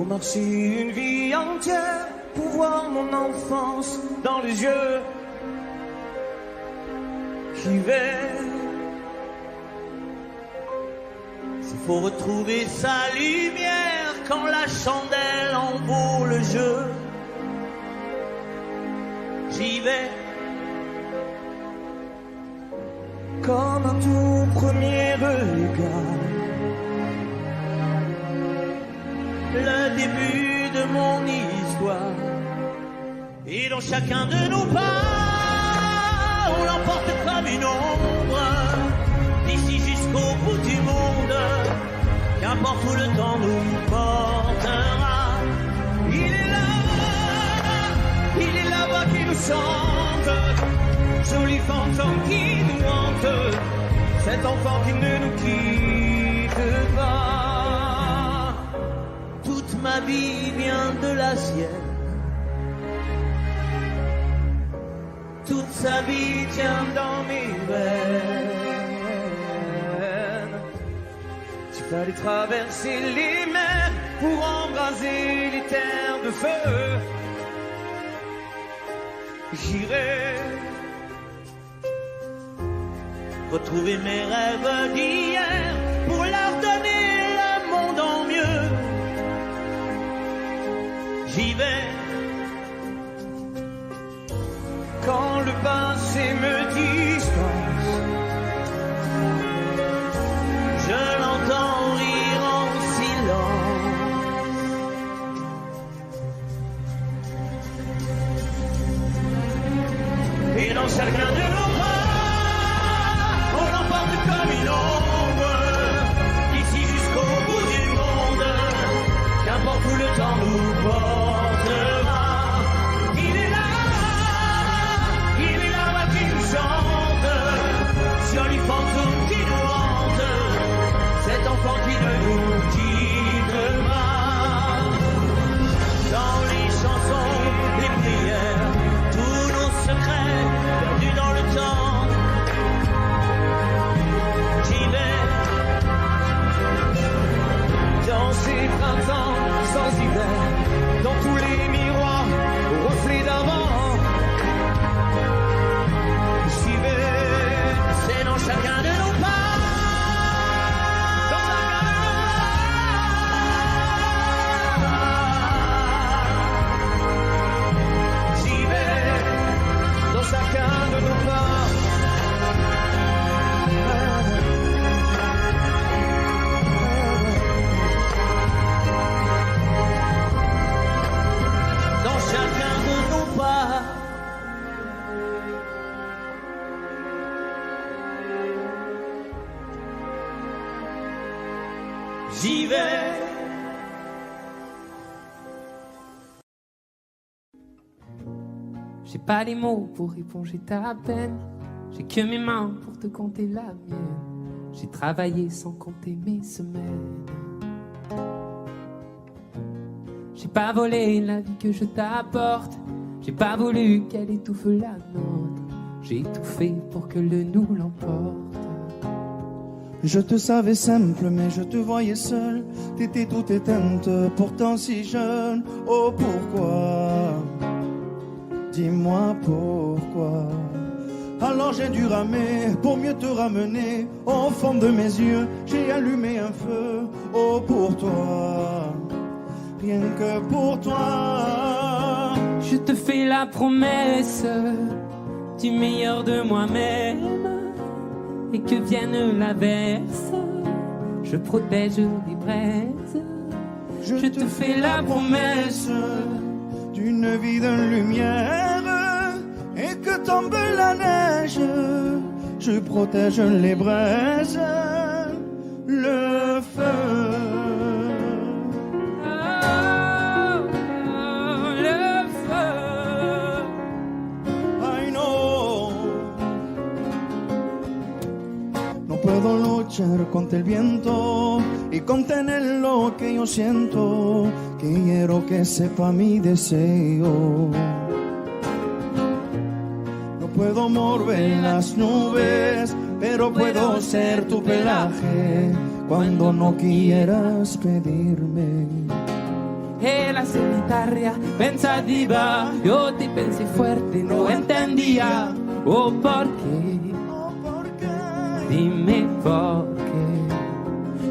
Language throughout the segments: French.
faut marcher une vie entière pour voir mon enfance dans les yeux. J'y vais. S'il faut retrouver sa lumière quand la chandelle en vaut le jeu, j'y vais. Comme un tout premier regard, le début de mon histoire. Et dans chacun de nos pas, on l'emporte comme une ombre, d'ici jusqu'au bout du monde, qu'importe où le temps nous portera. Il est là-bas qui nous chante, jolie fantôme qui nous hante, cet enfant qui ne nous quitte pas. Toute ma vie vient de la sienne, toute sa vie tient dans mes veines. Il fallait traverser les mers pour embraser les terres de feu. J'irai retrouver mes rêves d'hier pour leur donner le monde en mieux. J'y vais. Quand le passé me distance, je l'entends rire en silence. Et dans chacun de nos pas, on l'emporte comme une ombre, d'ici jusqu'au bout du monde, qu'importe où le temps nous portera. Joli fantôme qui nous hante, cet enfant qui ne nous quittera. Dans les chansons, les prières, tous nos secrets perdus dans le temps. J'y vais. Dans ces printemps sans hiver, dans tous les miroirs, reflets d'avant. J'y vais. C'est dans chacun de nos pas, dans chacun de nos pas. J'y vais, dans chacun de nos pas. Dans chacun de nos pas. J'y vais. J'ai pas les mots pour éponger ta peine, j'ai que mes mains pour te compter la mienne. J'ai travaillé sans compter mes semaines. J'ai pas volé la vie que je t'apporte, j'ai pas voulu qu'elle étouffe la nôtre. J'ai tout fait pour que le nous l'emporte. Je te savais simple, mais je te voyais seule. T'étais toute éteinte, pourtant si jeune. Oh pourquoi? Dis-moi pourquoi. Alors j'ai dû ramer pour mieux te ramener. Au fond de mes yeux, j'ai allumé un feu. Oh pour toi, rien que pour toi. Je te fais la promesse du meilleur de moi-même. Et que vienne l'averse, je protège les braises. Je te fais la promesse d'une vie de lumière. Et que tombe la neige, je protège les braises, le feu. Puedo luchar contra el viento y contener lo que yo siento. Quiero que sepa mi deseo. No puedo mover las nubes, pero puedo ser tu pelaje cuando no quieras pedirme. vita solitaria, pensa diva, yo te pensé fuerte, no entendía, oh, ¿por qué? Dime por qué.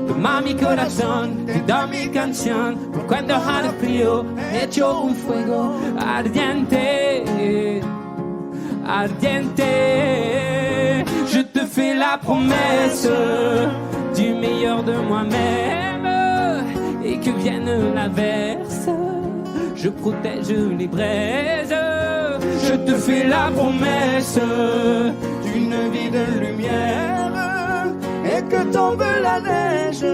Toma mi corazón, te da mi canción, por cuando haga frío, hecho un fuego ardiente, ardiente. Je te fais la promesse du meilleur de moi-même, et que vienne l'averse, je protège les braises. Je te fais la promesse d'une vie de lumière, et que tombe la neige,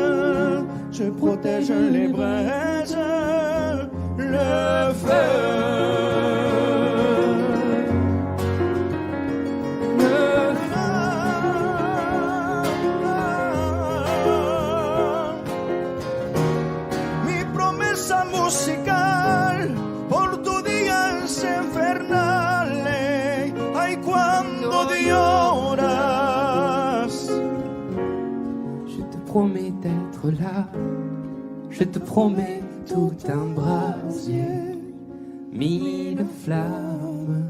je protège les braises, le feu. Musical por tu días infernales, ay, cuando lloras. Je te promets d'être là, je te promets tout un brasier, mille flammes.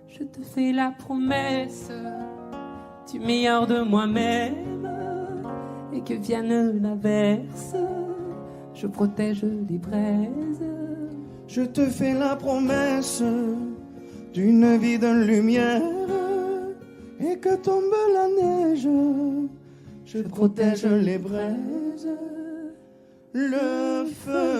Je te fais la promesse du meilleur de moi-même, et que vienne l'averse, je protège les braises. Je te fais la promesse d'une vie de lumière, et que tombe la neige, je protège les braises, le feu.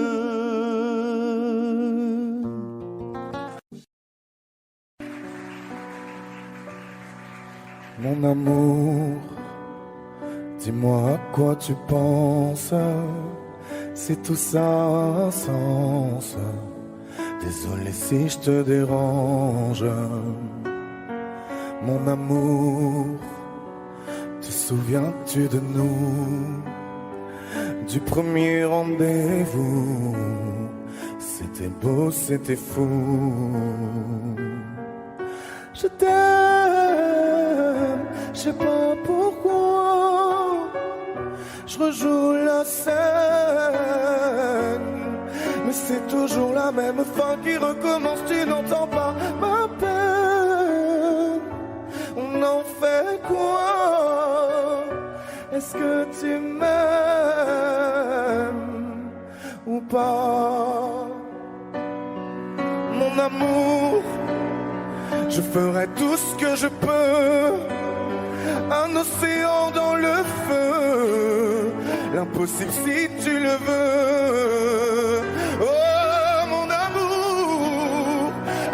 Mon amour, dis-moi à quoi tu penses. C'est tout ça un sens. Désolé si je te dérange. Mon amour, te souviens-tu de nous? Du premier rendez-vous, c'était beau, c'était fou. Je t'aime, je sais pas pourquoi. Je rejoue la scène, mais c'est toujours la même fin qui recommence. Tu n'entends pas ma peine. On en fait quoi? Est-ce que tu m'aimes ou pas? Mon amour, je ferai tout ce que je peux. Un océan dans le feu, l'impossible si tu le veux. Oh mon amour,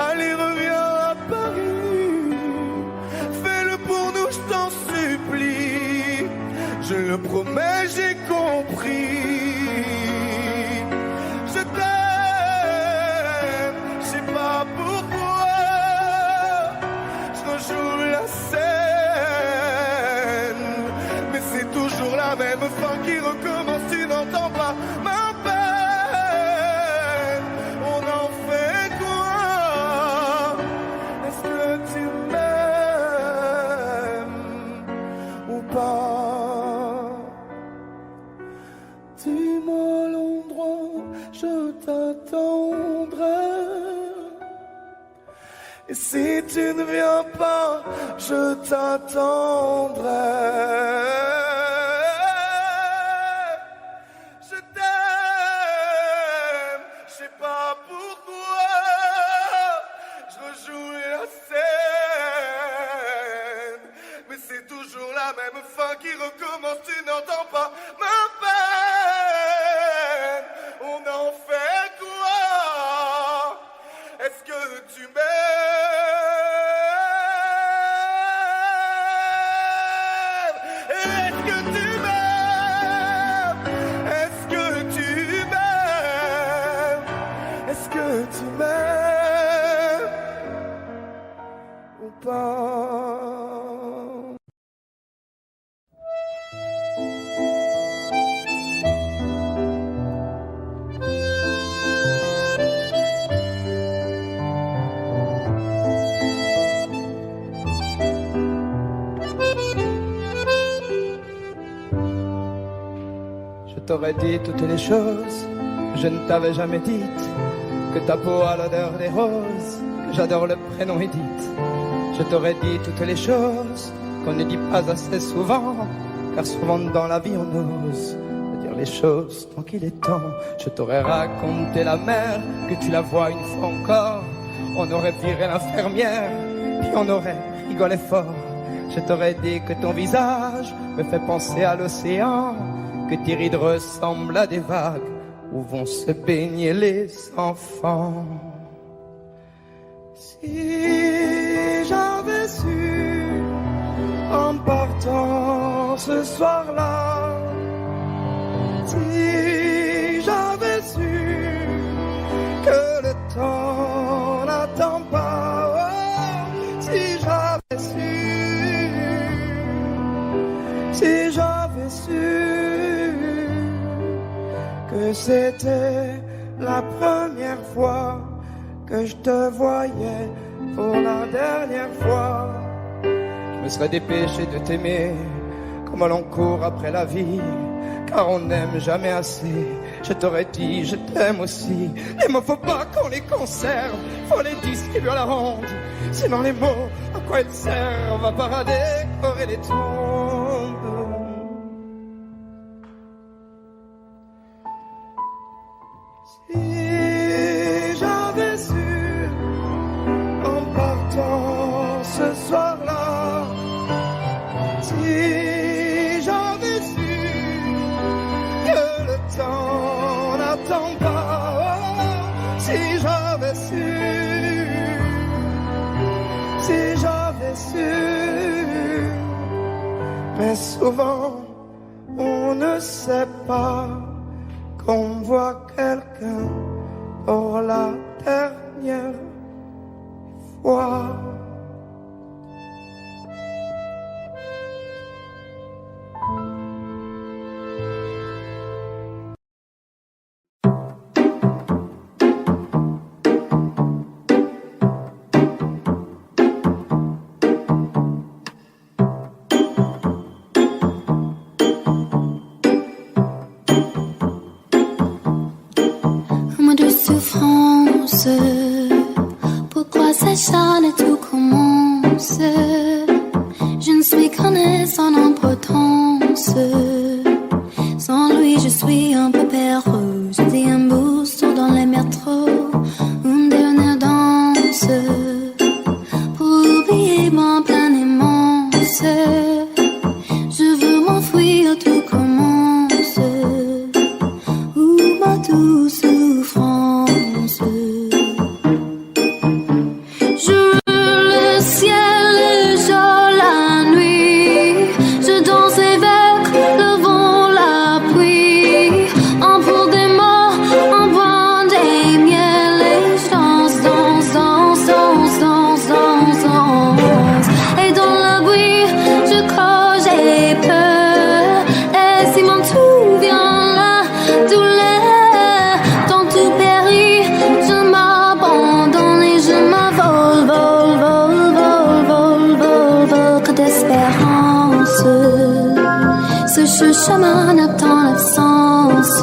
allez reviens à Paris, fais-le pour nous, je t'en supplie. Je le promets, j'ai compris. Je t'aime, je sais pas pourquoi. Je rejoue la scène, mais c'est toujours la même fin qui recommence. Tu n'entends pas ma peine. On en fait quoi? Est-ce que tu m'aimes ou pas? Dis-moi l'endroit, je t'attendrai. Et si tu ne viens pas, je t'attendrai. Je t'aime, je sais pas pourquoi. Je rejoue la scène, mais c'est toujours la même fin qui recommence. Tu n'entends pas ma peine. On en fait quoi? Est-ce que tu m'aimes? Est-ce que tu m'aimes? Est-ce que tu m'aimes? Est-ce que tu m'aimes ou pas? Je t'aurais dit toutes les choses, je ne t'avais jamais dit que ta peau a l'odeur des roses, que j'adore le prénom Edith. Je t'aurais dit toutes les choses qu'on ne dit pas assez souvent, car souvent dans la vie on ose dire les choses tant qu'il est temps. Je t'aurais raconté la mer, que tu la vois une fois encore. On aurait viré l'infirmière, puis on aurait rigolé fort. Je t'aurais dit que ton visage me fait penser à l'océan, que tes rides ressemblent à des vagues où vont se baigner les enfants. Si j'avais su en partant ce soir-là, si j'avais su que le temps n'attend pas, oh, si j'avais su, si j'avais su que c'était la première fois que je te voyais pour la dernière fois, je me serais dépêché de t'aimer comme l'on court après la vie, car on n'aime jamais assez. Je t'aurais dit je t'aime aussi. Les mots faut pas qu'on les conserve, faut les distribuer à la ronde. Sinon les mots, à quoi ils servent? À parader, décorer les tombes. Si j'avais su en partant ce soir-là, si j'avais su que le temps n'attend pas, oh, si j'avais su, si j'avais su. Mais souvent on ne sait pas qu'on voit quelqu'un pour la dernière fois. Pourquoi s'acharne et tout commence? Je ne suis qu'un aise en impotence. Sans lui je suis un peu perdu. Je dis un booster dans les métros, une dernière danse pour oublier mon plein immense. Je veux m'enfuir, tout commence. Où ma douce souffrance. Ce chemin attend l'absence.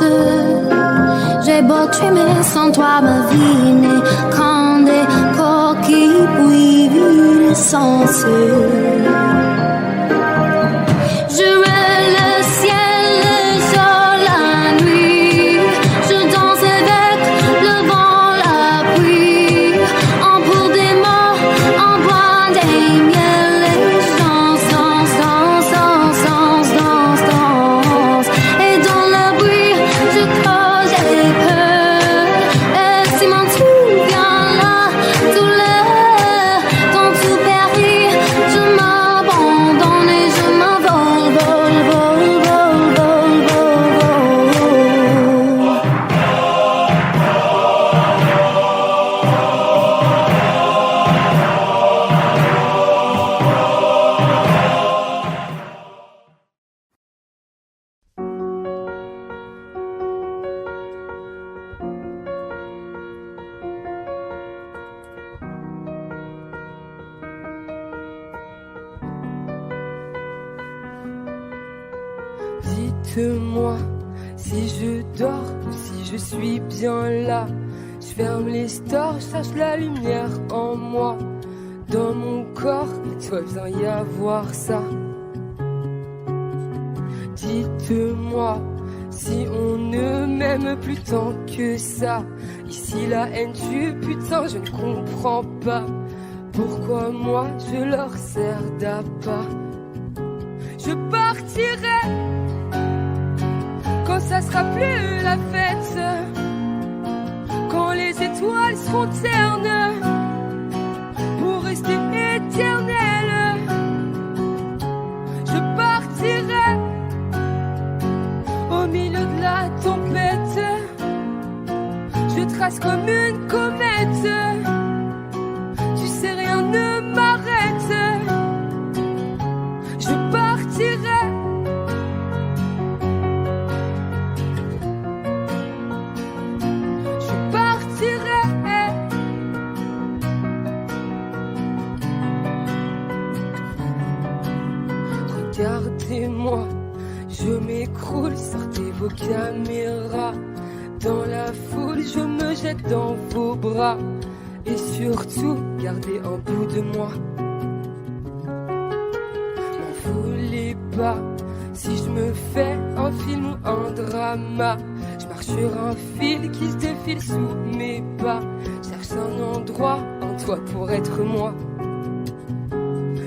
J'ai beau trimer sans toi, ma vie n'est qu'un des coquilles puis l'essence. Dites-moi Si je dors ou si je suis bien là, je ferme les stores, je cherche la lumière en moi. Dans mon corps, il doit bien y avoir ça. Dites-moi si on ne m'aime plus tant que ça. Ici la haine du putain, je ne comprends pas pourquoi moi je leur sers d'appât. Je partirai quand ça sera plus la fête, quand les étoiles seront ternes pour rester éternelles. Je partirai au milieu de la tempête, je trace comme une comète. Tu sais, rien ne m'arrête. Je partirai. Je partirai. Regardez-moi, je m'écroule, sortez vos caméras. Dans la foule, je me jette dans vos bras. Et surtout, gardez un bout de moi. M'en voulez pas si je me fais un film ou un drama. Je marche sur un fil qui se défile sous mes pas. Cherche un endroit, un toit pour être moi.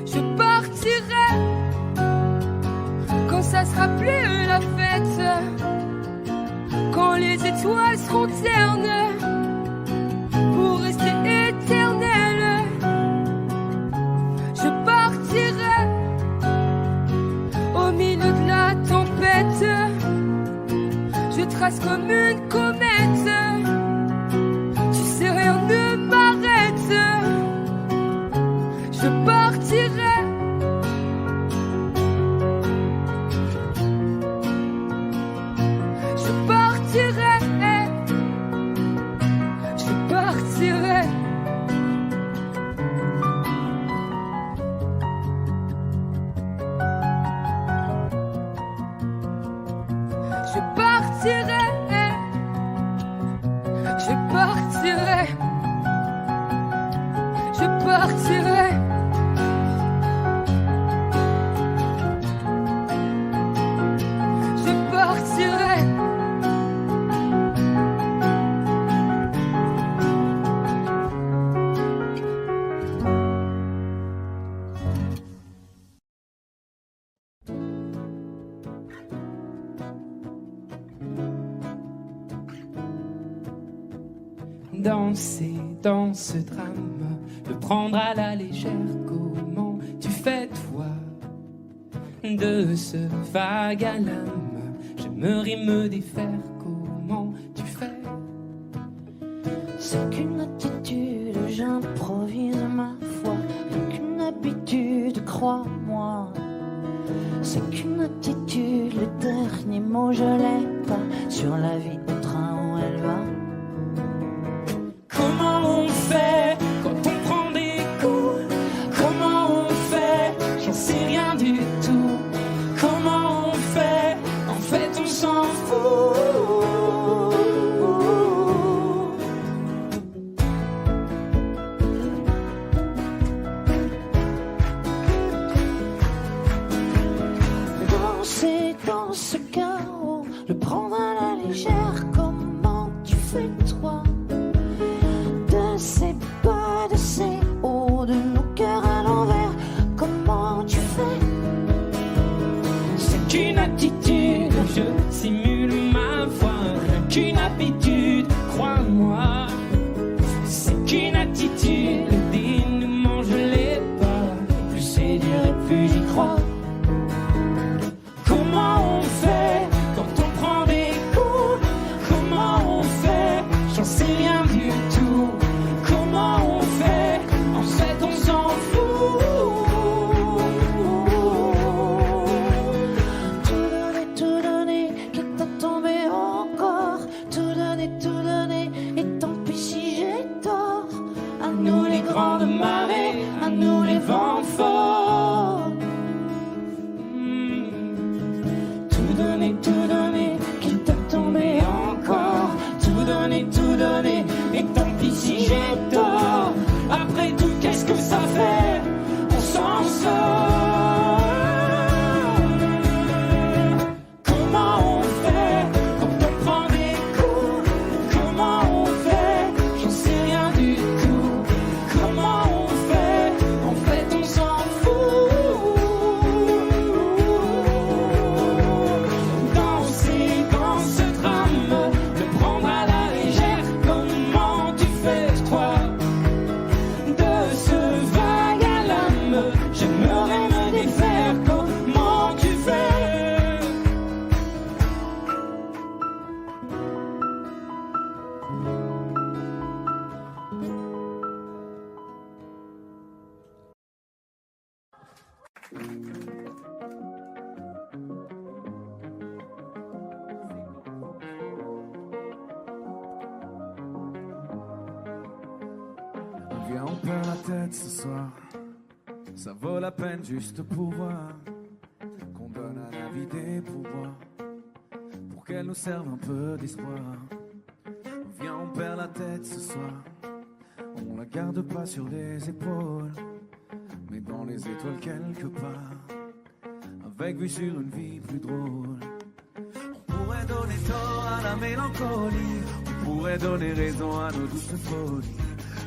Je partirai quand ça sera plus la fête, quand les étoiles seront ternes pour rester éternelles. Je partirai au milieu de la tempête, je trace comme une comète. Tu sais, rien ne m'arrête. Je partirai. Je partirai. Je partirai. Je partirai. Je partirai. Je partirai. Je partirai. Danser dans ce drame, le prendre à la légère, comment tu fais toi de ce vague à l'âme? J'aimerais me défaire, comment tu fais? C'est qu'une attitude, j'improvise ma foi. C'est qu'une habitude, crois-moi. C'est qu'une attitude, le dernier mot je l'ai pas. Sur la vie au train où elle va. Comment on fait quand on prend des coups? Comment on fait? J'en sais rien du tout. Comment on fait? En fait on s'en fout. Danser dans ce chaos, le prendre à la légère, Viens, on perd la tête ce soir. Ça vaut la peine juste pour voir qu'on donne à la vie des pouvoirs pour qu'elle nous serve un peu d'espoir. Viens, on perd la tête ce soir. On la garde pas sur les épaules, mais dans les étoiles quelque part, avec vue sur une vie plus drôle. On pourrait donner tort à la mélancolie, on pourrait donner raison à nos douces folies.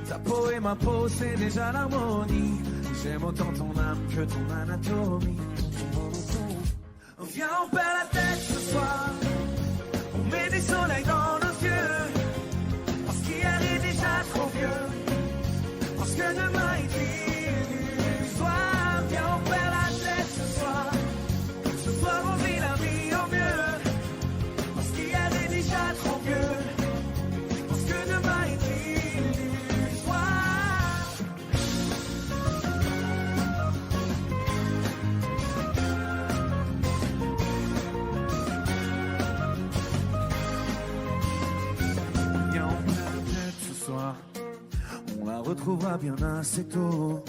Ta peau et ma peau, c'est déjà l'harmonie. J'aime autant ton âme que ton anatomie. Viens, on perd la tête ce soir. On met des soleils dans nos yeux, parce qu'hier est déjà trop vieux, parce que demain est illusoire. Viens, on perd la tête ce soir. Ce soir on vit la vie au mieux, parce qu'hier est déjà trop vieux, parce que demain est illusoire. Viens, on perd la tête ce soir. On la retrouvera bien assez tôt.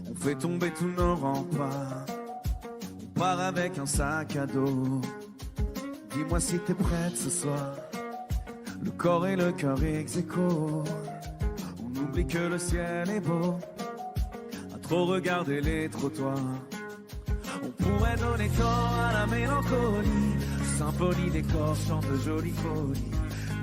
On fait tomber tous nos remparts. On part avec un sac à dos. Dis-moi si t'es prête ce soir. Le corps et le cœur ex aequo. On oublie que le ciel est beau, à trop regarder les trottoirs. On pourrait donner tort à la mélancolie. Symphonie des corps chante de jolies folies.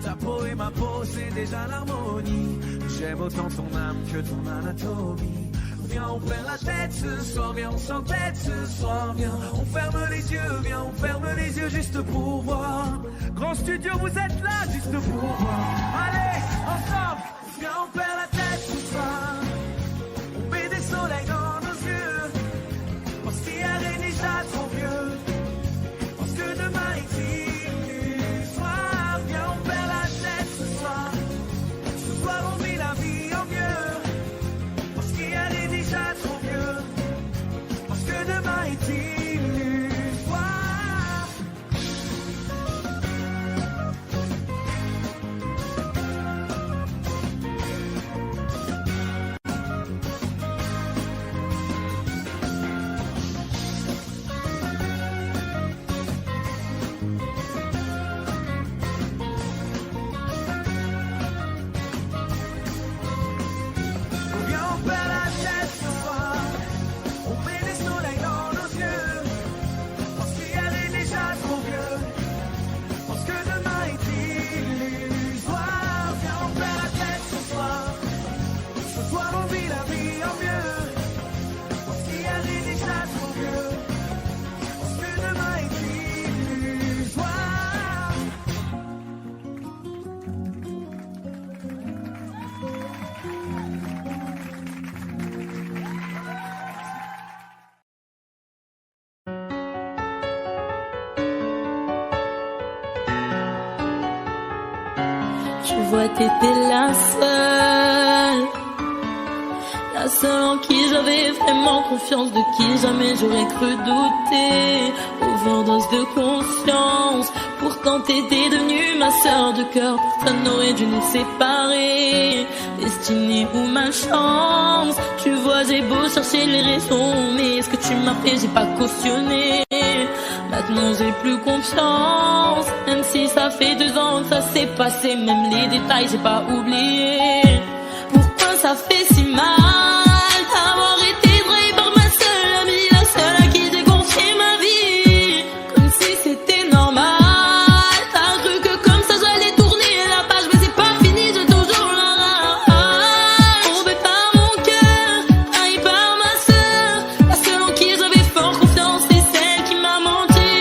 Ta peau et ma peau, c'est déjà l'harmonie. J'aime autant ton âme que ton anatomie. Viens, on perd la tête ce soir. Viens, on s'entête ce soir. Viens, on ferme les yeux. Viens, on ferme les yeux juste pour voir. Grand studio, vous êtes là juste pour voir. Allez, ensemble. Viens, on perd la tête ce soir. On met des soleils dans nos yeux, parce qu'hier est déjà trop vieux, parce que demain est illusoire. Viens, on perd la tête ce soir. Ce soir on vit la vie au mieux, parce qu'hier est déjà trop vieux, parce que demain est illusoire. Viens, on perd la tête ce soir. On met des soleils dans nos yeux, parce qu'hier est déjà trop vieux, parce que demain est illusoire. Viens, on perd la tête ce soir. Ce soir on vit la vie au mieux, parce qu'hier est déjà trop vieux, parce que demain est illusoire. Tu vois, t'étais la seule en qui j'avais vraiment confiance, de qui jamais j'aurais cru douter. Overdose de conscience, pourtant t'étais devenue ma sœur de cœur. Personne n'aurait dû nous séparer, destinée ou malchance. Tu vois, j'ai beau chercher les raisons, mais ce que tu m'as fait, j'ai pas cautionné. Maintenant j'ai plus confiance, même si ça fait 2 ans que ça s'est passé. Même les détails j'ai pas oublié. Pourquoi ça fait si mal d'avoir été trahi par ma seule amie, la seule à qui j'ai confié ma vie, comme si c'était normal. T'as cru que comme ça j'allais tourner la page, mais c'est pas fini, j'ai toujours la rage. Tombé par mon cœur, trahi par ma sœur, la seule en qui j'avais fort confiance, c'est celle qui m'a menti.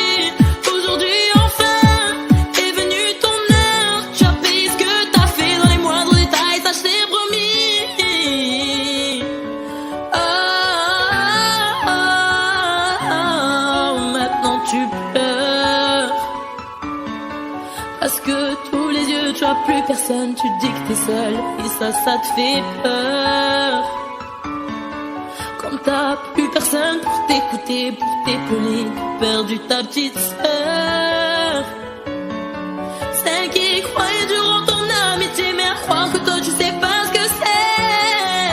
Aujourd'hui enfin est venue ton heure. Tu as payé ce que t'as fait dans les moindres détails, ça je t'ai promis. Maintenant tu pleures, parce que tous les yeux tu as plus personne. Tu dis que t'es seule et ça te fait peur. Quand t'as plus personne pour t'écouter, pour t'épauler, t'as perdu ta petite sœur, celle qui croyait durant ton amitié, mais à croire que toi tu sais pas ce que c'est.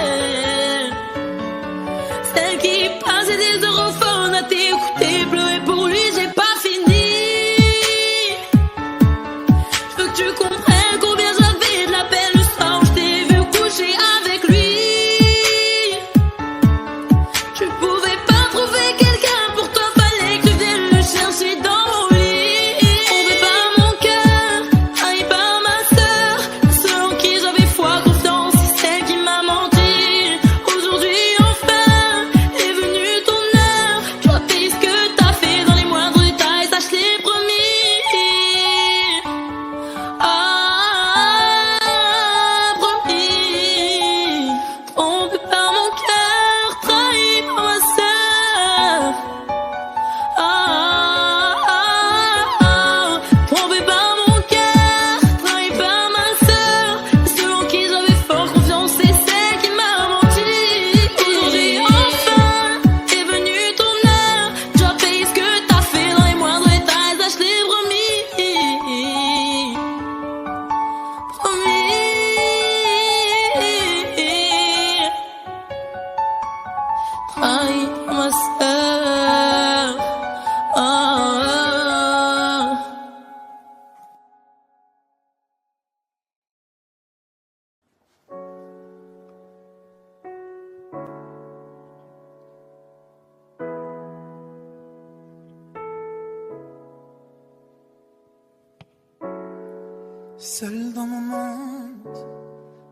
Seul dans mon monde,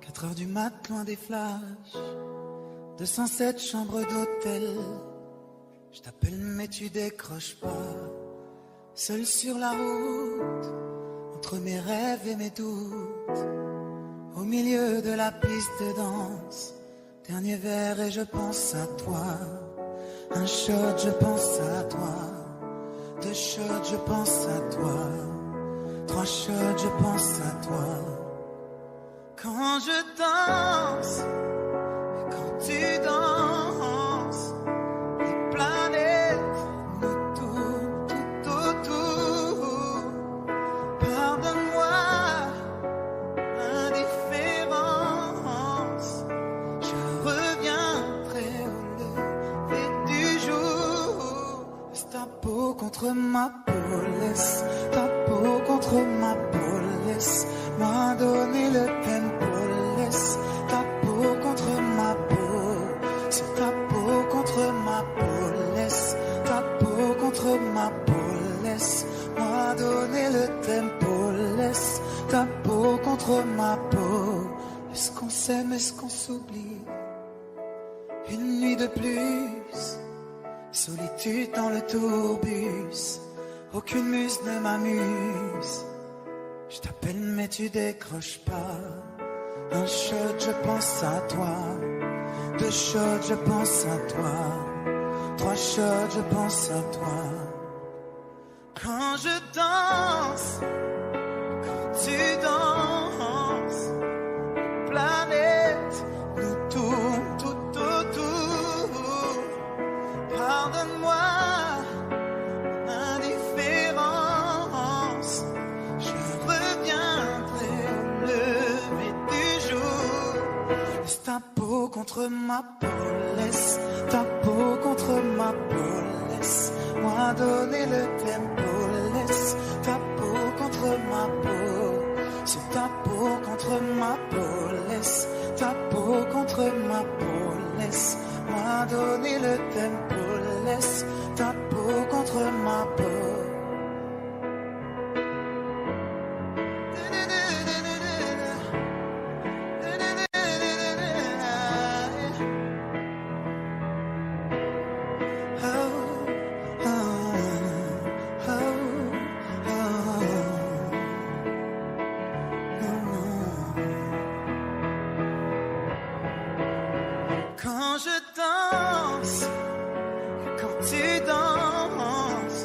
4 heures du mat, loin des flashs, 207 chambres d'hôtel. Je t'appelle mais tu décroches pas. Seul sur la route, entre mes rêves et mes doutes, au milieu de la piste de danse. Dernier verre et je pense à toi. Un shot, je pense à toi. 2 shots, je pense à toi. 3 shots, je pense à toi. Quand je danse, et quand tu danses, les planètes nous tournent tout autour. Pardonne-moi l'indifférence, je reviendrai au lever du jour. Laisse ta peau contre ma peau, laisse ta peau contre ma peau, laisse-moi donner le tempo, laisse ta peau contre ma peau, c'est ta peau contre ma peau, laisse ta peau contre ma peau, laisse-moi donner le tempo, laisse ta peau contre ma peau. Est-ce qu'on s'aime, est-ce qu'on s'oublie? Une nuit de plus, solitude dans le tourbus, aucune muse ne m'amuse. Je t'appelle mais tu décroches pas. Un shot, je pense à toi. 2 shots, je pense à toi. 3 shots, je pense à toi. Quand je danse, quand tu danses, les planètes nous tournent tout autour. Pardonne-moi l'indifférence, je reviendrai au lever du jour. Laisse ta peau contre ma peau, laisse ta peau contre ma peau, laisse-moi donner le tempo, laisse ta peau contre ma peau, c'est ta peau contre ma peau, laisse ta peau contre ma peau, laisse-moi donner le tempo, laisse ta peau contre ma peau. Quand je danse, quand tu danses,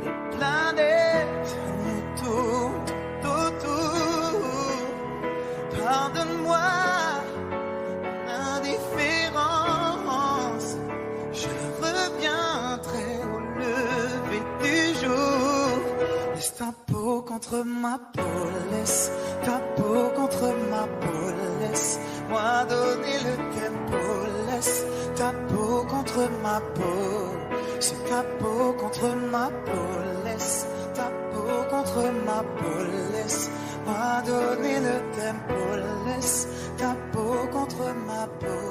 les planètes nous tournent autour. Pardonne-moi l'indifférence, je reviendrai au lever du jour. Laisse ta peau contre ma peau, laisse ta peau contre ma peau, laisse-moi donner le tempo, laisse ta peau contre ma peau, c'est ta peau contre ma peau, laisse ta peau contre ma peau, laisse-moi donner le tempo, laisse ta peau contre ma peau.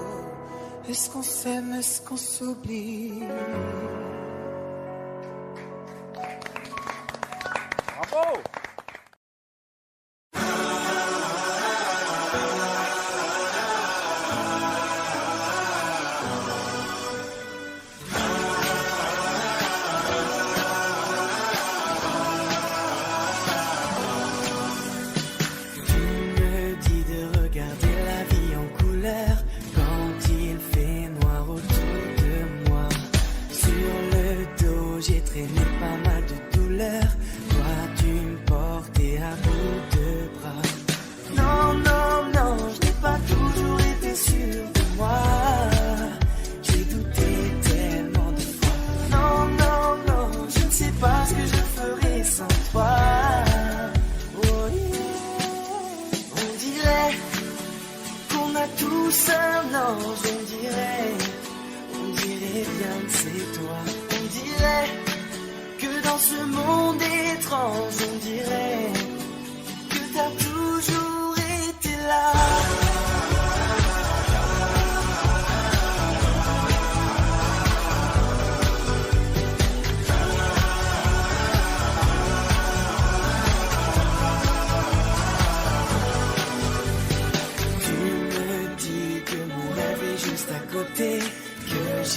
Est-ce qu'on s'aime, est-ce qu'on s'oublie? Bravo!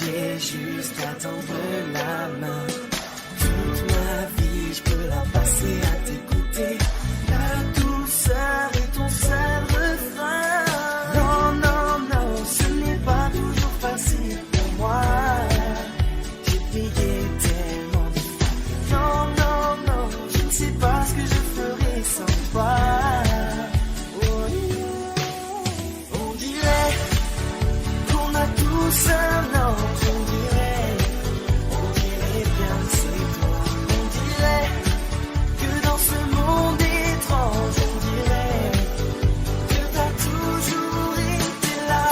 j'ai juste à tendre la main. Toute ma vie, je peux la passer à t'écouter. La douceur est ton seul refrain. Non, non, non, ce n'est pas toujours facile pour moi. J'ai payé tellement de fois. Non, non, non, je ne sais pas ce que je ferais sans toi. On dirait qu'on a tous un ange, on dirait bien que c'est toi. On dirait que dans ce monde étrange, on dirait que t'as toujours été là.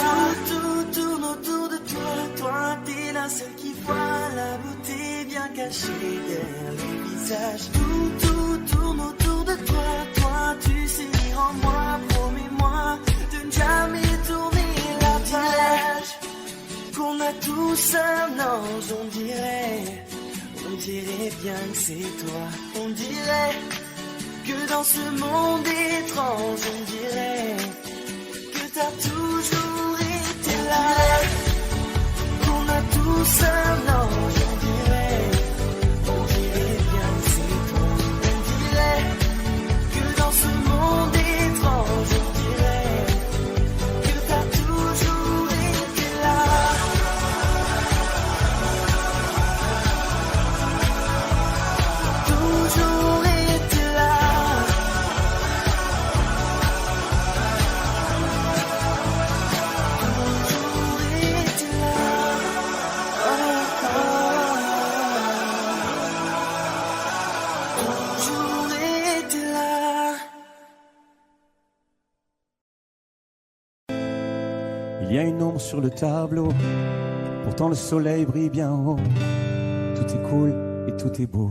Tout tourne autour de toi, toi t'es la seule qui voit la beauté bien cachée derrière les visages. Tout tourne autour de toi, toi tu sais lire en moi. Promets-moi de ne jamais tourner la page. Qu'on a tous un ange, on dirait bien que c'est toi. On dirait que dans ce monde étrange, on dirait que t'as toujours été là. Qu'on a tous un ange, on dirait bien que c'est toi. On dirait que dans ce monde étrange, on dirait que t'as toujours été là. Toujours été là. Toujours été là. Toujours été là. Il y a une ombre sur le tableau, pourtant le soleil brille bien haut. Tout est cool et tout est beau.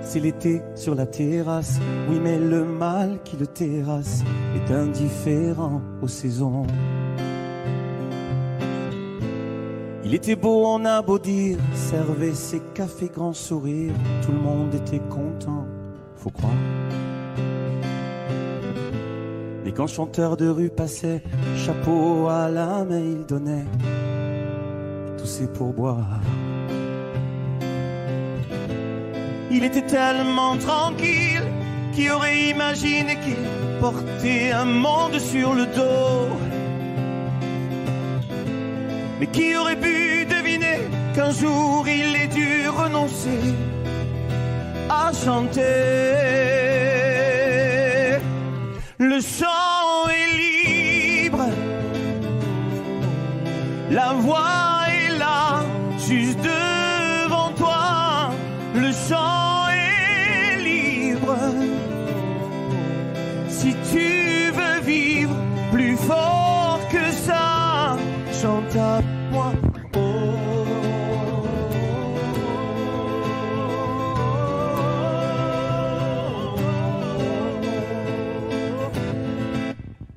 C'est l'été sur la terrasse, oui mais le mal qui le terrasse est indifférent aux saisons. Il était beau, on a beau dire, servait ses cafés grand sourire, tout le monde était content, faut croire. Mais quand chanteur de rue passait, chapeau à la main il donnait, tout c'est pour boire. Il était tellement tranquille, qui aurait imaginé qu'il portait un monde sur le dos. Mais qui aurait pu deviner qu'un jour il ait dû renoncer à chanter. Le chant est libre, la voix est là, juste devant toi. Le chant est libre. Si tu veux vivre plus fort que ça, chante à moi.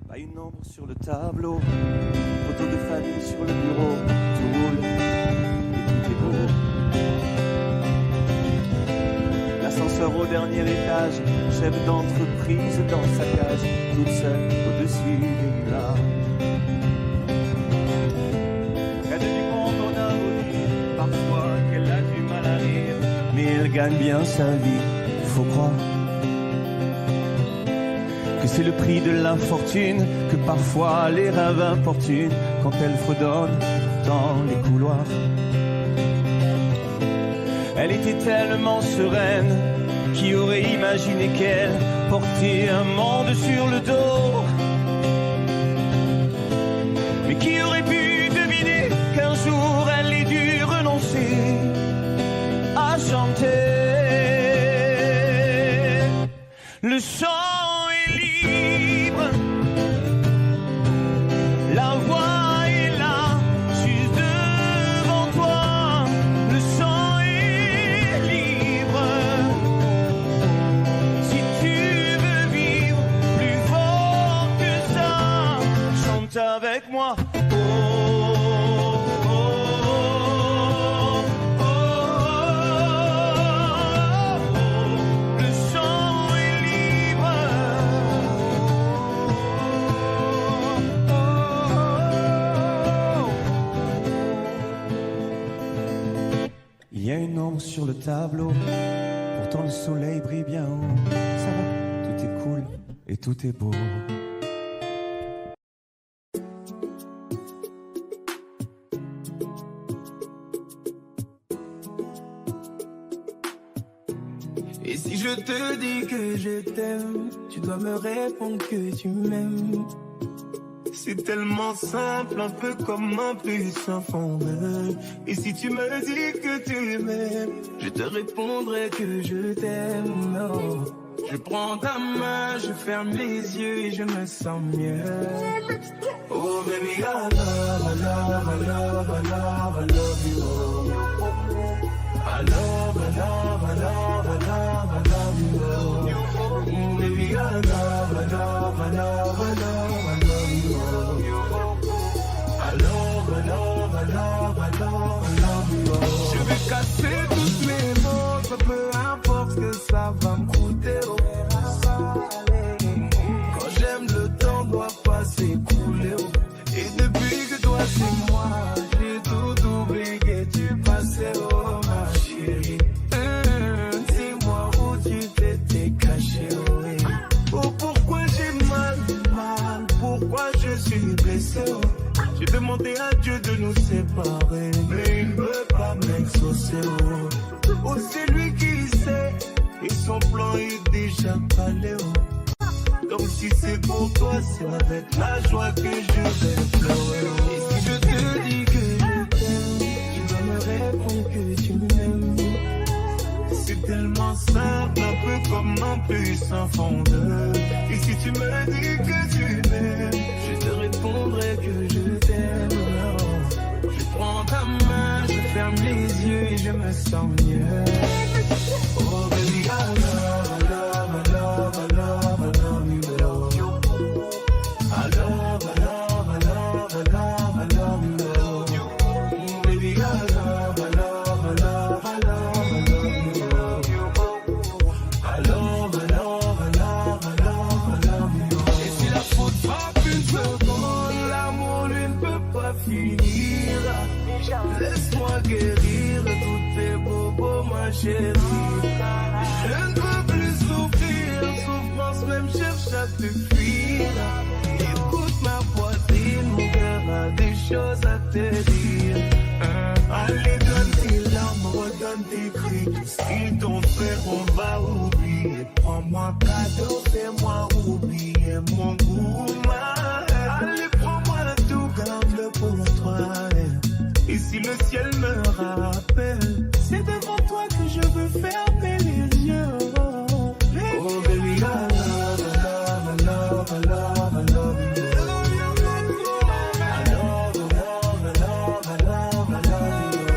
Pas une ombre sur le tableau, photo de famille sur le bureau, tout roule et tout est beau. L'ascenseur au dernier étage, chef d'entreprise dans sa cage, toute seule au-dessus des nuages. Elle du monde, on a beau dire parfois qu'elle a du mal à rire, mais elle gagne bien sa vie, faut croire que c'est le prix de l'infortune, que parfois les rêves importunent quand elle fredonne dans les couloirs. Elle était tellement sereine, qui aurait imaginé qu'elle portait un monde sur le dos. Mais qui aurait pu deviner qu'un jour elle ait dû renoncer à chanter. Le chant est libre, la voix est là, juste devant toi. Le chant est libre. Si tu veux vivre plus fort que ça, chante avec moi. sur le tableau. Pourtant le soleil brille bien haut. Ça va, tout est cool et tout est beau. Et si je te dis que je t'aime, tu dois me répondre que tu m'aimes. C'est tellement simple, un peu comme un puissant fondeur. Et si tu me dis que tu m'aimes, je te répondrai que je t'aime. Non. Je prends ta main, je ferme les yeux et je me sens mieux. Oh baby, I love, I love, I love, I love, I love you. I love, I love, I love, I love, I love you. Oh baby, I love, I love, I love, I love, I love you. I love, I love, I love, I love, I love you. Je vais casser toutes mes mots, peu importe ce que ça va me coûter. Quand j'aime, le temps doit pas s'écouler. Et depuis que toi c'est moi, j'ai tout oublié, tu passais, oh ma chérie. Dis-moi où tu t'étais caché, oh pourquoi j'ai mal, pourquoi je suis blessé, oh. J'ai demandé à Dieu de nous séparer, mais il ne veut pas m'exaucer, oh. Oh c'est lui qui sait, et son plan est déjà calé, oh. Donc si c'est pour toi, c'est avec la joie que je vais pleurer, oh. Et si je te dis que je t'aime, tu dois me répondre que tu m'aimes. C'est tellement simple, un peu comme un puissant fondeur. Et si tu me dis que tu m'aimes, je te répondrai que je t'aime. Je prends ta main, je ferme les yeux et je me sens mieux. Oh baby, I love, I love, I love, I love, I love you. I love, I love, I love, I love, I love you. Oh baby, I love, I love, I love, I love. Laisse-moi guérir tous tes bobos, ma chérie. Je ne peux plus souffrir, souffrance même cherche à te fuir. Écoute ma poitrine, mon cœur a des choses à te dire. Allez, donne tes larmes, redonne tes cris. Tout ce qu'ils t'ont fait, on va oublier. Prends-moi cadeau, fais-moi oublier mon goût. Allez, prends-moi tout, garde-le pour toi. Et si le ciel me rappelle, c'est devant toi que je veux fermer les yeux. Oh baby, I love, I love, I love, I love, I love you. I love, I love, I love, I love, I love you.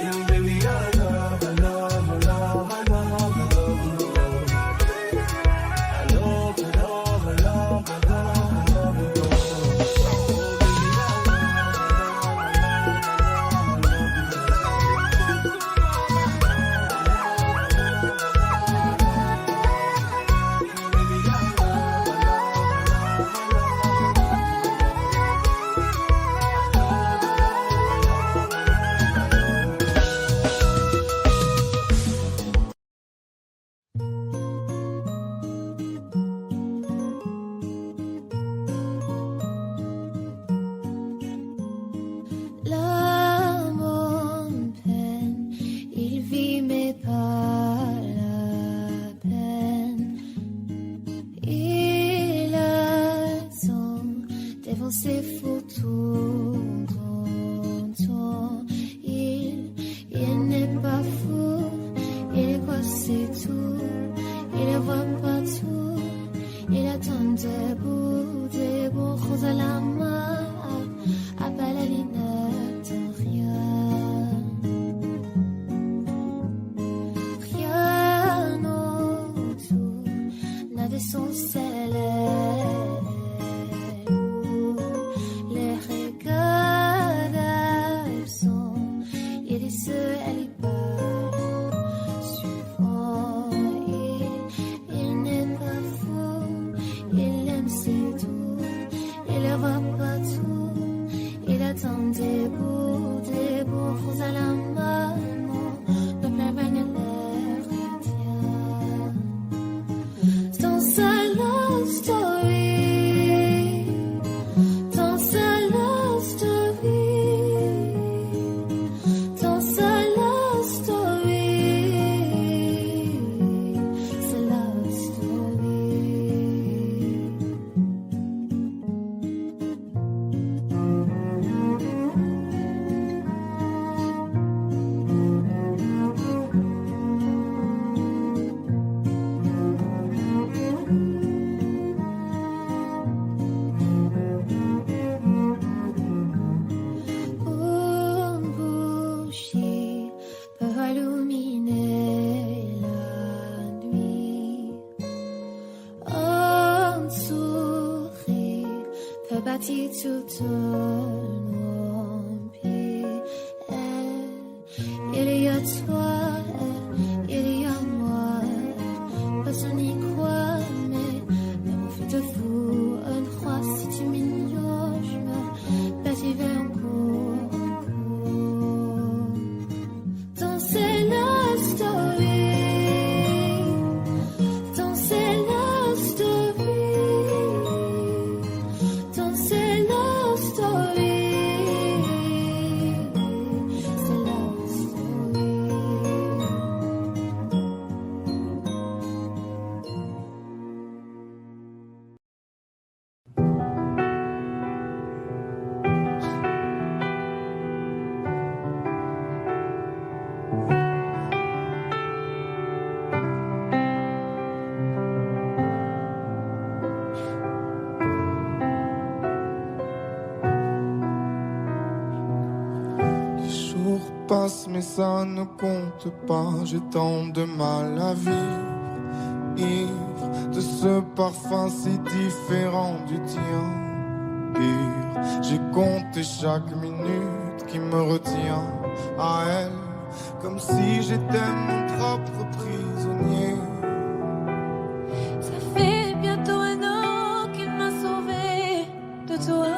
You baby, I love, I love, I love, I love, I love you. I love, I love, I love, I love, I love you. gratitude non plus. Il y a toi, il y a moi. Personne n'y croit, mais on fait de vous un croix. Si tu m'ignores, je me bâtirai encore. Dans c'est la story. Dans c'est la story. Dans c'est la story. C'est la story. Les jours passent mais ça ne compte pas. J'ai tant de mal à vivre, ivre de ce parfum si différent du tien. Pire, j'ai compté chaque minute qui me retient à elle, comme si j'étais mon propre prisonnier. Ça fait bientôt un an qu'il m'a sauvé de toi.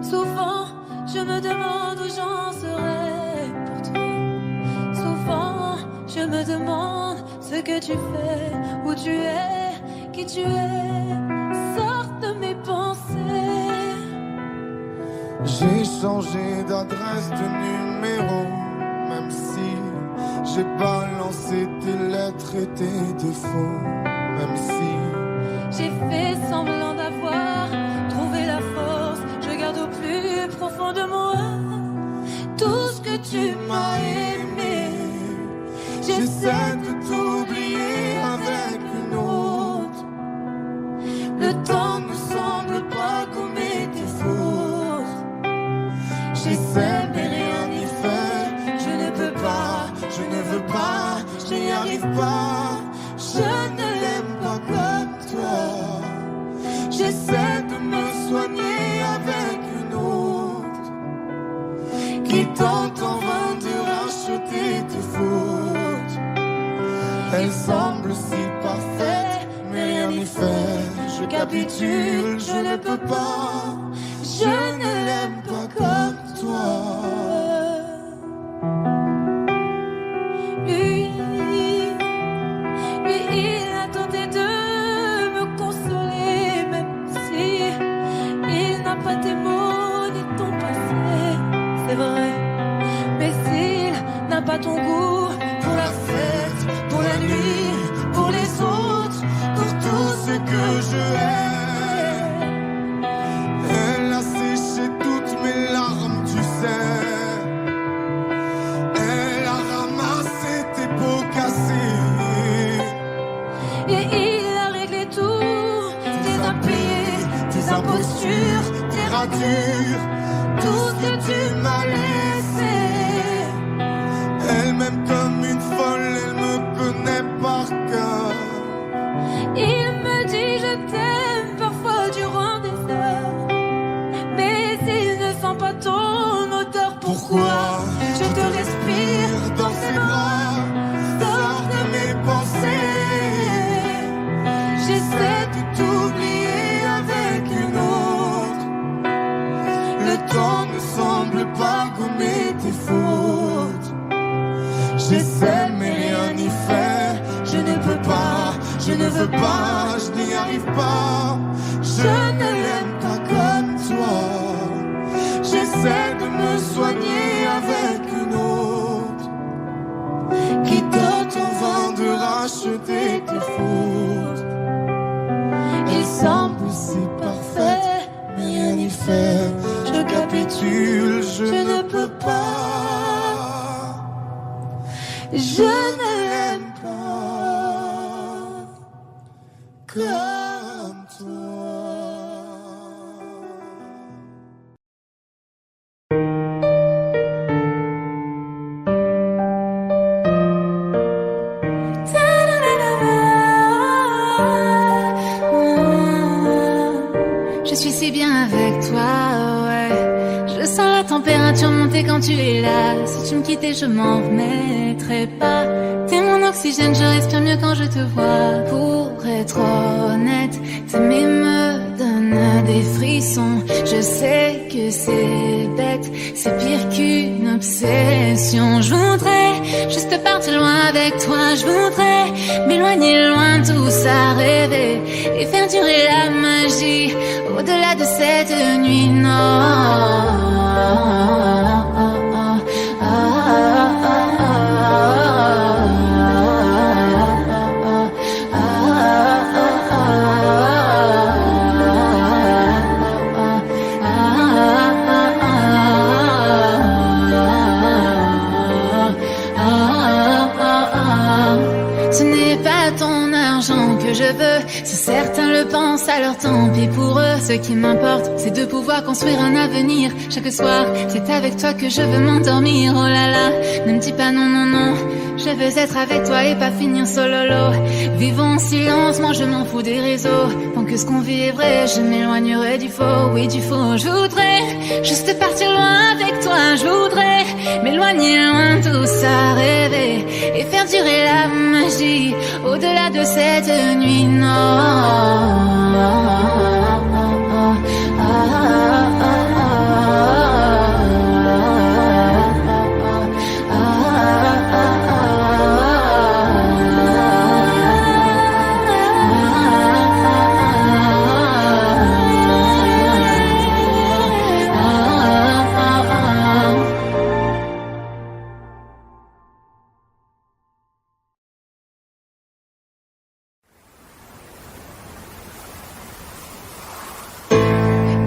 Souvent, je me demande où j'en serais pour toi. Souvent, je me demande ce que tu fais, où tu es, qui tu es. Sors de mes pensées. J'ai changé d'adresse, de numéro, même si j'ai balancé tes lettres et tes défauts. Même si J'ai fait semblant d'avoir trouvé la force. Je garde au plus profond de moi tout ce que tu m'as aimé. j'essaie de t'oublier avec une autre, Le temps ne semble pas gommer tes fautes. j'essaie mais rien n'y fait. Je ne peux pas, je ne veux pas, je n'y arrive pas. Je ne l'aime pas comme toi. J'essaie de me soigner avec une autre qui tente en vain de racheter tes fautes. Elle semble si parfaite, mais rien n'y fait. Je capitule, je ne peux pas. Je ne l'aime pas comme toi. Lui, il a tenté de me consoler, même si il n'a pas tes mots ni ton passé. C'est vrai, mais s'il n'a pas ton goût pour la fête, pour la nuit, pour les autres, Pour tout ce que je hais, elle a séché toutes mes larmes, tu sais. Elle a ramassé tes pots cassés. et il a réglé tout, tes impayés, tes impostures, tes ratures, tout ce que tu m'as laissé. Elle m'aime comme une folle, elle me connaît par cœur. Il me dit je t'aime parfois durant des heures. Mais il ne sent pas ton odeur. Pourquoi je te respire dans ses bras, sors de mes pensées. J'essaie de t'oublier avec une autre. Le temps ne semble pas gommer tes fautes. J'essaie mais rien n'y fait. Je ne peux pas, je ne veux pas, je n'y arrive pas. Je ne l'aime pas comme toi. J'essaie de me soigner avec une autre qui tente en vain de racheter tes fautes. Il semble si parfait, mais rien n'y fait. Je capitule, je ne peux pas. Je ne l'aime pas comme toi. Je suis si bien avec toi, ouais. Je sens la température monter quand tu es là. Si tu me quittais, je m'en remettrais pas. T'es mon oxygène, je respire mieux quand je te vois. Pour être honnête, t'aimer me donne des frissons. Je sais que c'est bête, c'est pire qu'une obsession. Je voudrais juste partir loin avec toi. Je voudrais m'éloigner loin de tout ça, rêver et faire durer la magie au-delà de cette nuit. Non. Ce n'est pas ton argent que je veux, si certains le pensent, alors tant pis pour eux. Ce qui m'importe, c'est de pouvoir construire un avenir. Chaque soir, c'est avec toi que je veux m'endormir. Oh là là, ne me dis pas non, non, non. Je veux être avec toi et pas finir solo. Vivons en silence, moi je m'en fous des réseaux. Tant que ce qu'on vit est vrai, je m'éloignerai du faux, oui du faux. Je voudrais juste partir loin avec toi. Je voudrais m'éloigner loin de tout ça, rêver et faire durer la magie au-delà de cette nuit. Non.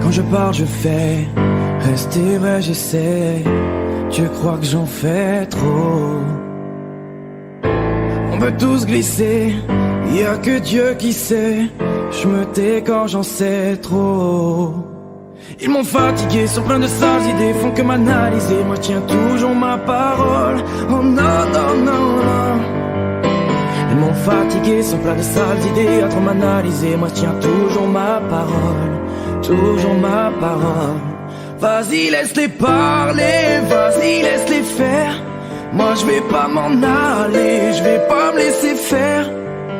Quand je parle, je fais. Rester vrai, j'essaie. Tu crois que j'en fais trop? On veut tous glisser. Y a que Dieu qui sait. Je me tais quand j'en sais trop. Ils m'ont fatigué, sont pleins de sales idées, font que m'analyser. Moi, je tiens toujours ma parole. Oh non, non, non, non. Ils m'ont fatigué, sont pleins de sales idées, à trop m'analyser. Moi, je tiens toujours ma parole. Toujours ma parole. Vas-y, laisse-les parler, vas-y, laisse-les faire. Moi je vais pas m'en aller, je vais pas me laisser faire.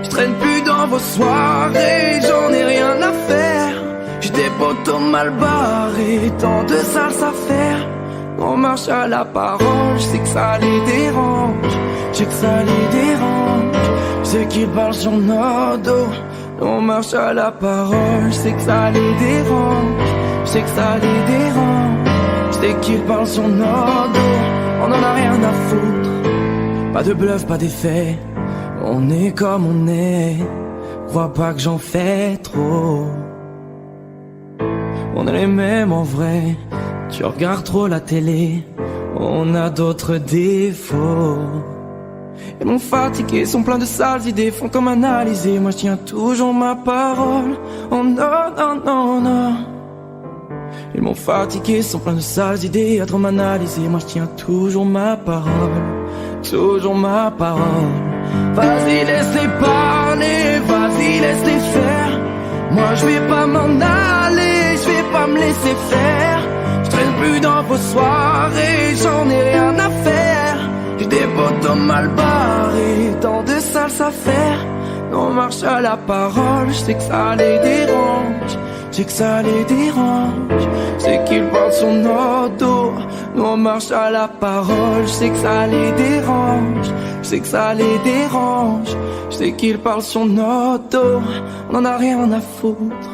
Je traîne plus dans vos soirées, j'en ai rien à faire. J'ai des potos mal barrés, tant de sales affaires. On marche à la parole, je sais que ça les dérange. Je sais que ça les dérange. Je sais qu'ils parlent sur nos dos. On marche à la parole, je sais que ça les dérange. Je sais que ça les dérange. Je sais qu'ils parlent sur nos dos. On en a rien à foutre. Pas de bluff, pas d'effet. On est comme on est. Crois pas que j'en fais trop. On est les mêmes en vrai. Tu regardes trop la télé. On a d'autres défauts. Ils m'ont fatigué, sont pleins de sales idées, font comme analyser. Moi je tiens toujours ma parole. Oh non, non, non, non. Ils m'ont fatigué, sont pleins de sales idées, à trop m'analyser. Moi je tiens toujours ma parole. Toujours ma parole. Vas-y, laisse-les parler, vas-y, laisse-les faire. Moi je vais pas m'en aller, je vais pas me laisser faire. Je traîne plus dans vos soirées, j'en ai rien à faire. J'ai des potos mal barrés, tant de sales affaires. On marche à la parole, je sais que ça les dérange. Je sais que ça les dérange. Je sais qu'ils parlent sur nos dos. Nous on marche à la parole, je sais que ça les dérange. Je sais que ça les dérange. Je sais qu'ils parlent sur nos dos. On en a rien à foutre.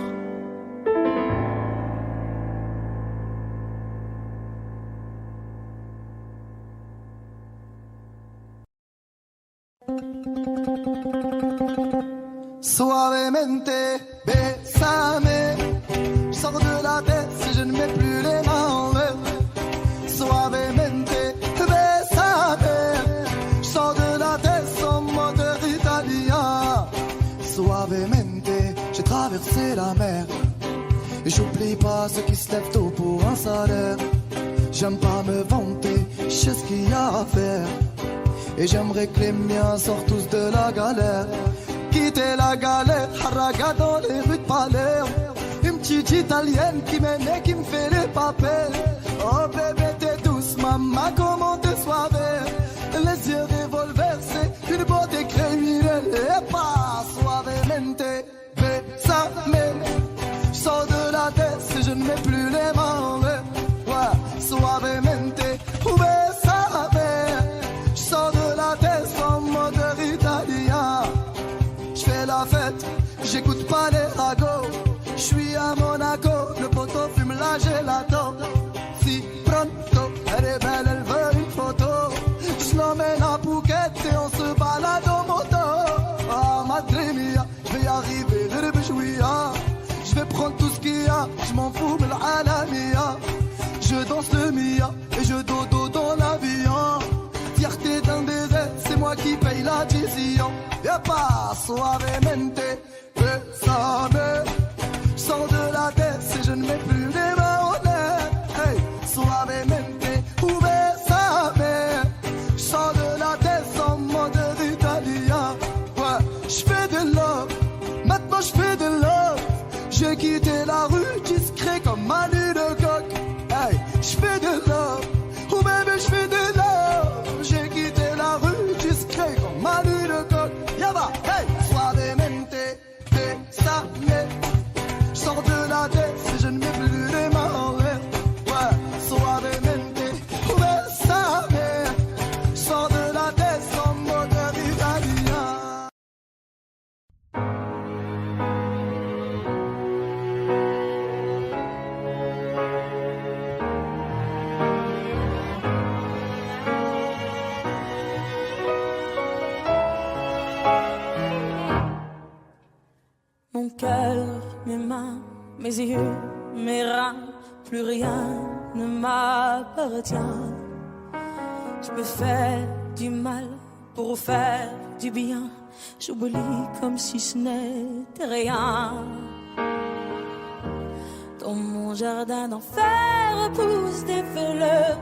Suavemente, bésame. Je sors de la tête si je ne mets plus les mains en l'air. Suavemente, bésame. Je sors de la tête sans moteur italien. Suavemente, j'ai traversé la mer. Et j'oublie pas ceux qui se lèvent tôt pour un salaire. J'aime pas me vanter, je sais ce qu'il y a à faire. Et j'aimerais que les miens sortent tous de la galère. Quitter la galère, haraga dans les rues de Palerme. Ils me petite italienne qui m'aime et qui me fait les papiers. Oh bébé t'es douce maman, comment t'es soivée. Les yeux revolver c'est une beauté criminelle. Et pas suavemente, besame. Je sors de la tête si je ne mets plus les mains en l'air. Ouais, suavemente, besame. Je sors de la tête en moteur italien. Je fais la fête, j'écoute pas les ragots. Je suis à Monaco, le poteau fume la gelato. Si pronto, elle est belle, elle veut une photo. Je l'emmène à Phuket et on se balade en moto. Ah madre mia, je vais y arriver, je vais prendre tout ce qu'il y a, je m'en fous, mais la mia. Je danse le mia et je dodo dans l'avion. Fierté d'un désert, c'est moi qui paye l'addition. Y'a pas suavemente, besame. Je sors de la tête si je ne mets plus les mains en l'air. Hey, suavemente, besame. Je sors de la tête sans moteur italien. Ouais, je fais de love, maintenant je fais de love. J'ai quitté la rue discret comme Manu de coq. Hey, je fais de love, oh baby je fais de love. J'ai quitté la rue discret comme Manu de coq. Yaba, hey, suavemente, besame. Je sors de la tête si je ne mets plus les mains en l'air. Ouais, suavemente, besame. Je sors de la tête sans moteur italien. Mon cœur, mes mains, mes yeux, mes reins, plus rien ne m'appartient. Je me fais du mal pour faire du bien. J'oublie comme si ce n'était rien. Dans mon jardin d'enfer poussent des fleurs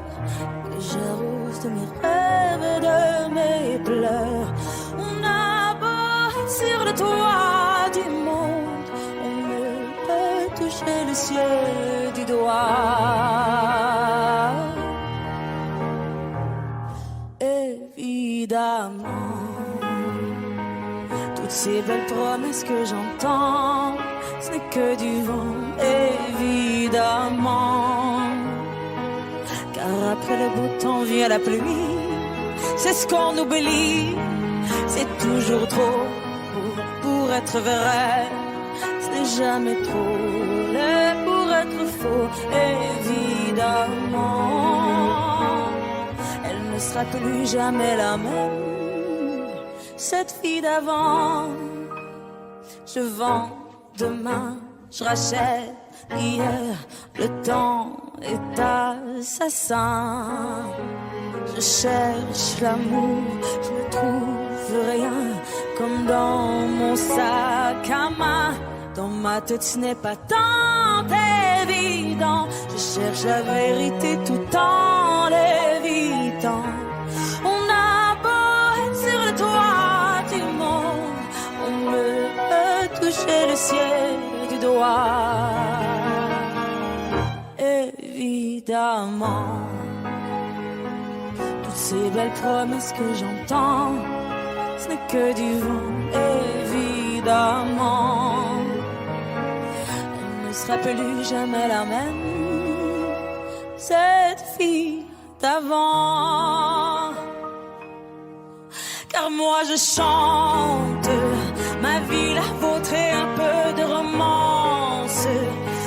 que j'arrose de mes rêves, de mes pleurs. On a beau être sur le toit du monde, on ne peut toucher le ciel du doigt. Évidemment, toutes ces belles promesses que j'entends, ce n'est que du vent, évidemment. Car après le beau temps vient la pluie, c'est ce qu'on oublie. C'est toujours trop pour être vrai, ce n'est jamais trop laid pour être faux, évidemment. Elle ne sera plus jamais la même, cette fille d'avant. Je vends demain, je rachète hier, le temps est assassin. Je cherche l'amour, je ne trouve rien, comme dans mon sac à main. Dans ma tête ce n'est pas tant évident, je cherche la vérité tout en l'évitant. On a beau être sur le toit du monde, on ne peut toucher le ciel du doigt. Évidemment, toutes ces belles promesses que j'entends, ce n'est que du vent, évidemment. Elle ne sera plus jamais la même, cette fille d'avant. Car moi je chante ma vie, la vôtre et un peu de romance.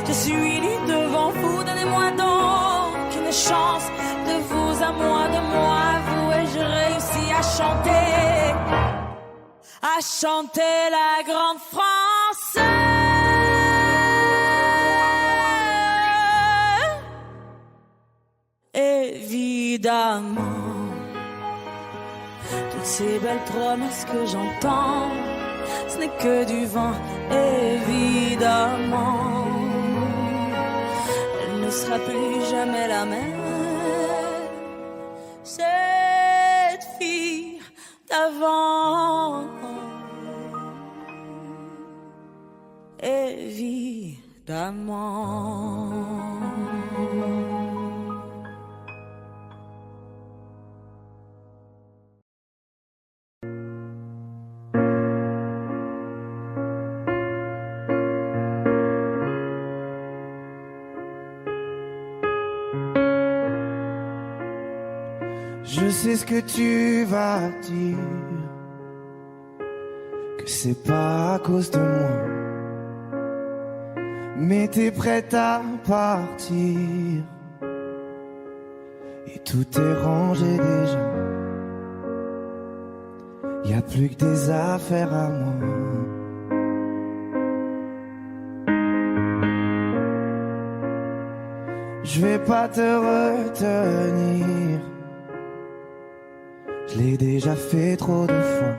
Je suis nue devant vous, donnez-moi donc une chance. De vous à moi, de moi à vous, et je réussis à chanter la grande France. Évidemment, toutes ces belles promesses que j'entends, ce n'est que du vent, évidemment. Elle ne sera plus jamais la même, cette fille d'avant. Évidemment. d'amant. Je sais ce que tu vas dire, que c'est pas à cause de moi, mais t'es prête à partir et tout est rangé déjà. Y a plus que des affaires à moi. Je vais pas te retenir, je l'ai déjà fait trop de fois.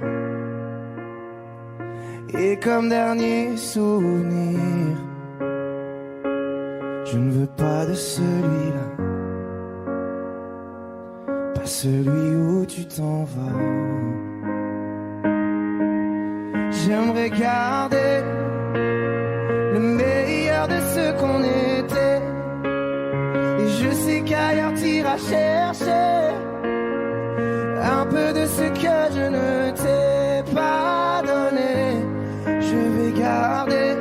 Et comme dernier souvenir, je ne veux pas de celui-là, pas celui où tu t'en vas. J'aimerais garder le meilleur de ce qu'on était, et je sais qu'ailleurs t'iras chercher un peu de ce que je ne t'ai pas donné. Je vais garder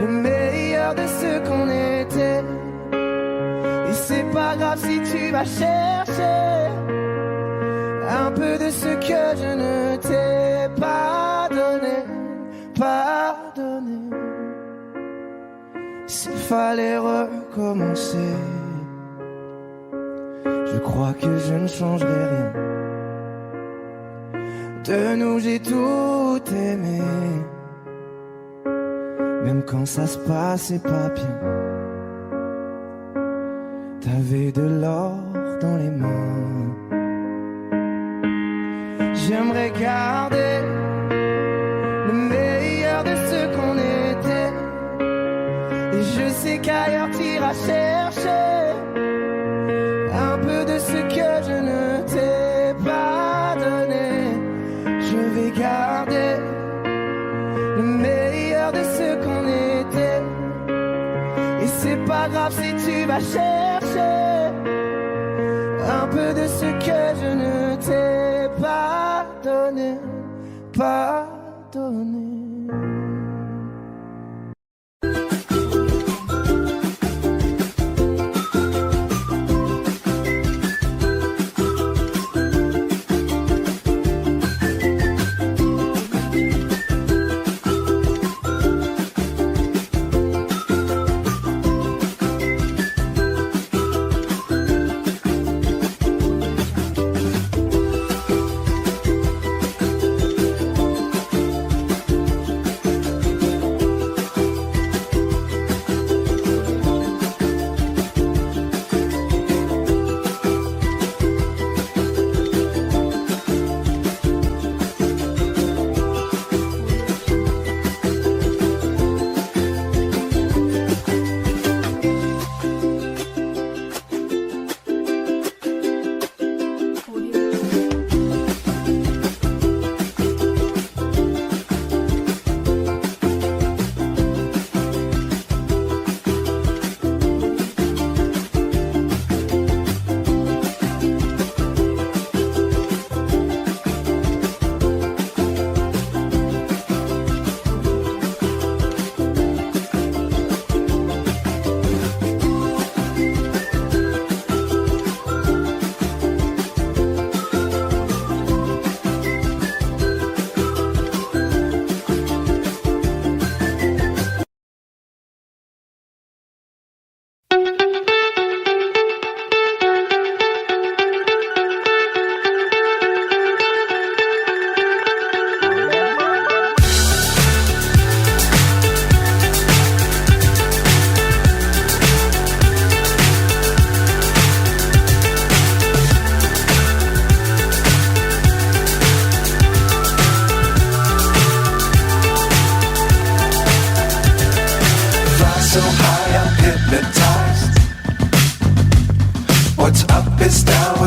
le meilleur de ce qu'on était, et c'est pas grave si tu vas chercher un peu de ce que je ne t'ai pas donné, pas donné. S'il fallait recommencer, je crois que je ne changerai rien. De nous j'ai tout aimé, même quand ça se passait pas bien. T'avais de l'or dans les mains. J'aimerais garder le meilleur de ce qu'on était, et je sais qu'ailleurs t'iras chercher un peu de ce que je ne t'ai pas donné. Je vais garder le meilleur de ce qu'on était, et c'est pas grave si tu vas chercher un peu de ce que je ne t'ai pas donné, pas donné.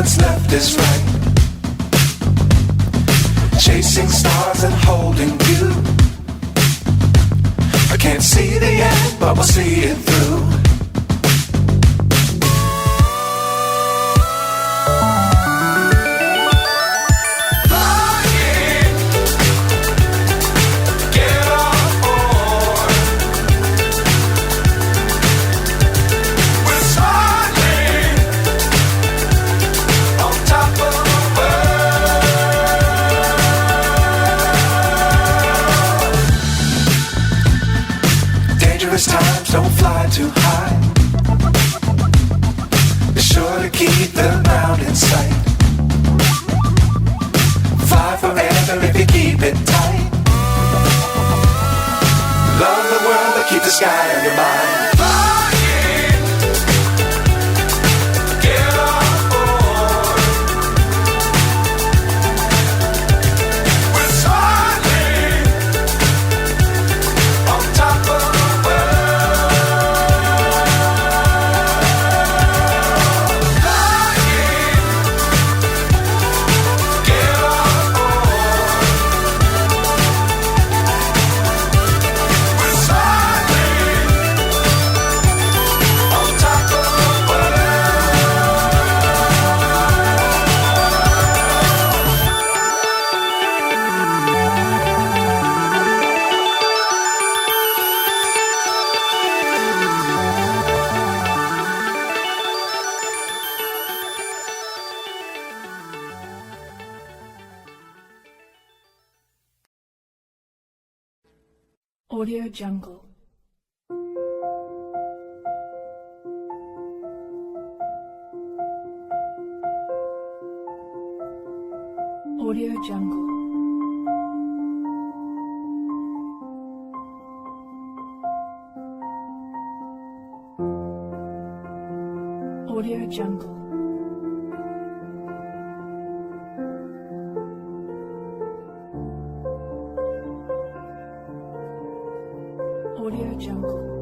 what's left is right. Chasing stars and holding you, can't see the end, but we'll see it through. Times don't fly too high. Be sure to keep the ground in sight. Fly forever if you keep it tight. Love the world but keep the sky on your mind. Audio Jungle. Audio Jungle. Audio Jungle. Audio Jungle.